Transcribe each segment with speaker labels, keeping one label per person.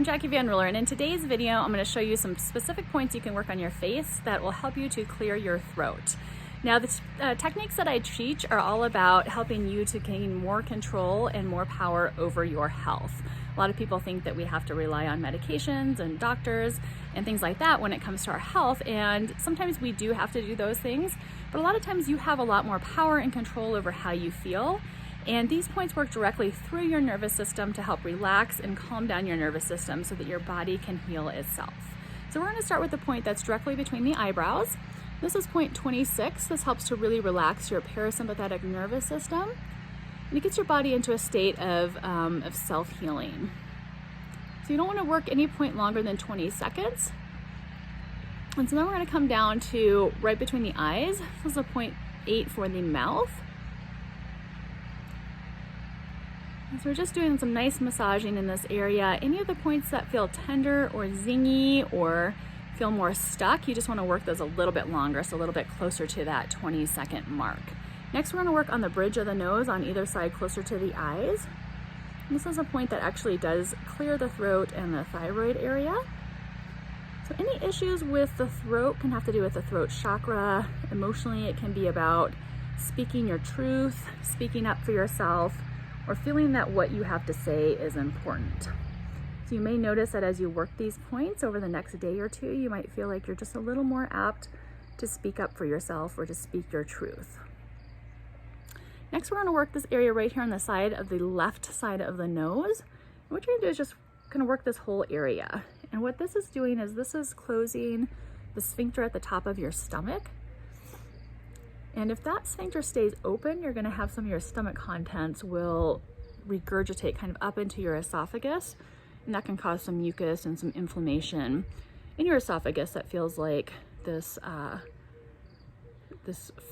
Speaker 1: Jackie Van Ruler, and in today's video I'm going to show you some specific points you can work on your face that will help you to clear your throat. Now the techniques that I teach are all about helping you to gain more control and more power over your health. A lot of people think that we have to rely on medications and doctors and things like that when it comes to our health, and sometimes we do have to do those things, but a lot of times you have a lot more power and control over how you feel. And these points work directly through your nervous system to help relax and calm down your nervous system so that your body can heal itself. So we're going to start with the point that's directly between the eyebrows. This is point 26. This helps to really relax your parasympathetic nervous system. And it gets your body into a state of self-healing. So you don't want to work any point longer than 20 seconds. And so then we're going to come down to right between the eyes. This is a point 8 for the mouth. So we're just doing some nice massaging in this area. Any of the points that feel tender or zingy or feel more stuck, you just want to work those a little bit longer, so a little bit closer to that 20-second mark. Next, we're going to work on the bridge of the nose on either side closer to the eyes. And this is a point that actually does clear the throat and the thyroid area. So any issues with the throat can have to do with the throat chakra. Emotionally, it can be about speaking your truth, speaking up for yourself, or feeling that what you have to say is important. So you may notice that as you work these points over the next day or two, you might feel like you're just a little more apt to speak up for yourself or to speak your truth. Next, we're going to work this area right here on the side of the left side of the nose. And what you're going to do is just kind of work this whole area. And what this is doing is this is closing the sphincter at the top of your stomach. And if that sphincter stays open, you're going to have some of your stomach contents will regurgitate kind of up into your esophagus. And that can cause some mucus and some inflammation in your esophagus that feels like this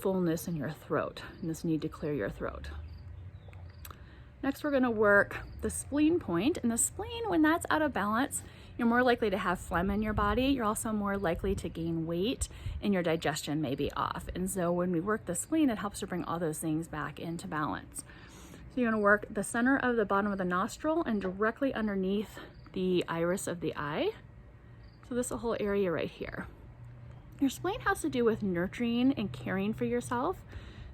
Speaker 1: fullness in your throat and this need to clear your throat. Next, we're going to work the spleen point. And the spleen, when that's out of balance, you're more likely to have phlegm in your body. You're also more likely to gain weight and your digestion may be off. And so when we work the spleen, it helps to bring all those things back into balance. So you're going to work the center of the bottom of the nostril and directly underneath the iris of the eye. So this whole area right here. Your spleen has to do with nurturing and caring for yourself.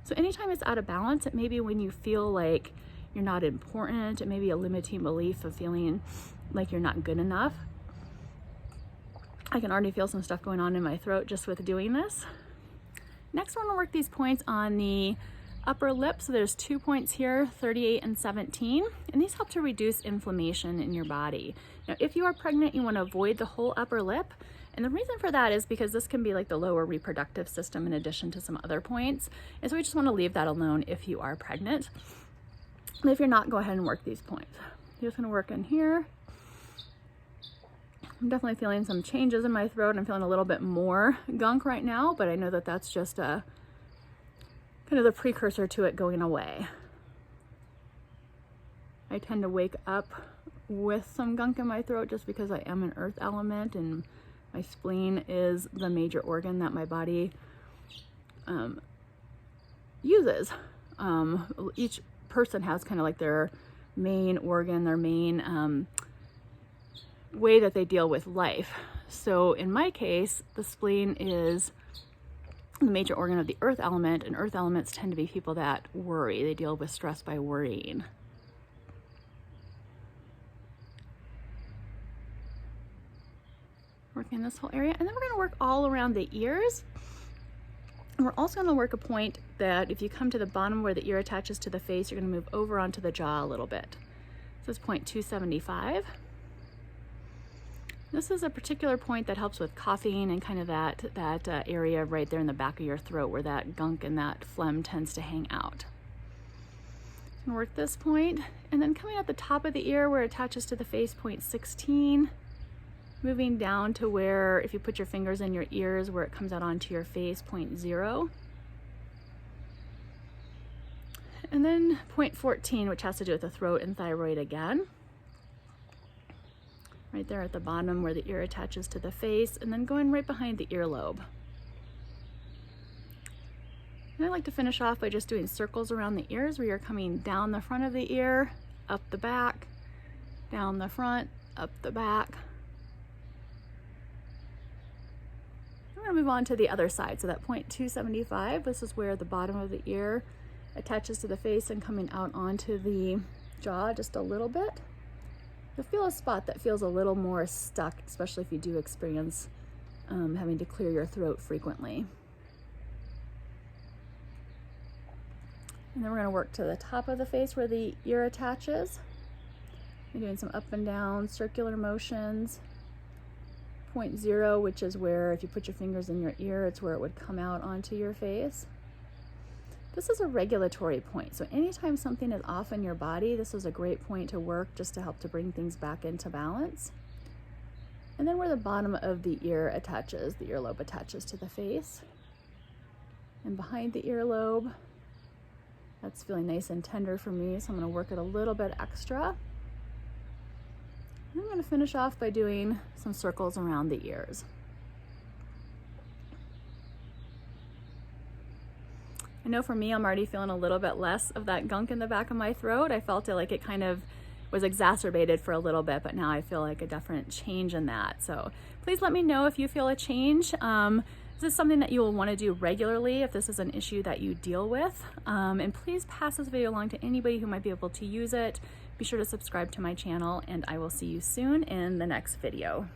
Speaker 1: So anytime it's out of balance, it may be when you feel like you're not important. It may be a limiting belief of feeling like you're not good enough. I can already feel some stuff going on in my throat just with doing this. Next, we're going to work these points on the upper lip. So there's 2 points here, 38 and 17, and these help to reduce inflammation in your body. Now, if you are pregnant, you want to avoid the whole upper lip. And the reason for that is because this can be like the lower reproductive system in addition to some other points. And so we just want to leave that alone if you are pregnant. And if you're not, go ahead and work these points. You're just going to work in here. I'm definitely feeling some changes in my throat. I'm feeling a little bit more gunk right now, but I know that that's just a kind of the precursor to it going away. I tend to wake up with some gunk in my throat just because I am an earth element and my spleen is the major organ that my body uses. Each person has kind of like their main organ, their main way that they deal with life. So in my case, the spleen is the major organ of the earth element, and earth elements tend to be people that worry. They deal with stress by worrying. Working this whole area, and then we're going to work all around the ears. And we're also going to work a point that if you come to the bottom where the ear attaches to the face, you're going to move over onto the jaw a little bit. So it's point 275. This is a particular point that helps with coughing and kind of that area right there in the back of your throat where that gunk and that phlegm tends to hang out. So work this point, and then coming at the top of the ear where it attaches to the face, point 16. Moving down to where, if you put your fingers in your ears, where it comes out onto your face, point 0. And then point 14, which has to do with the throat and thyroid again. Right there at the bottom where the ear attaches to the face, and then going right behind the earlobe. And I like to finish off by just doing circles around the ears where you're coming down the front of the ear, up the back, down the front, up the back. We're gonna move on to the other side. So that point 275, this is where the bottom of the ear attaches to the face and coming out onto the jaw just a little bit. You'll feel a spot that feels a little more stuck, especially if you do experience having to clear your throat frequently. And then we're gonna work to the top of the face where the ear attaches. You're doing some up and down circular motions. Point 0, which is where if you put your fingers in your ear, it's where it would come out onto your face. This is a regulatory point. So anytime something is off in your body, this is a great point to work just to help to bring things back into balance. And then where the bottom of the ear attaches, the earlobe attaches to the face. And behind the earlobe, that's feeling nice and tender for me, so I'm gonna work it a little bit extra. I'm going to finish off by doing some circles around the ears. I know for me, I'm already feeling a little bit less of that gunk in the back of my throat. I felt it like it kind of was exacerbated for a little bit, but now I feel like a definite change in that. So please let me know if you feel a change. Is this something that you will want to do regularly if this is an issue that you deal with? And please pass this video along to anybody who might be able to use it. Be sure to subscribe to my channel, and I will see you soon in the next video.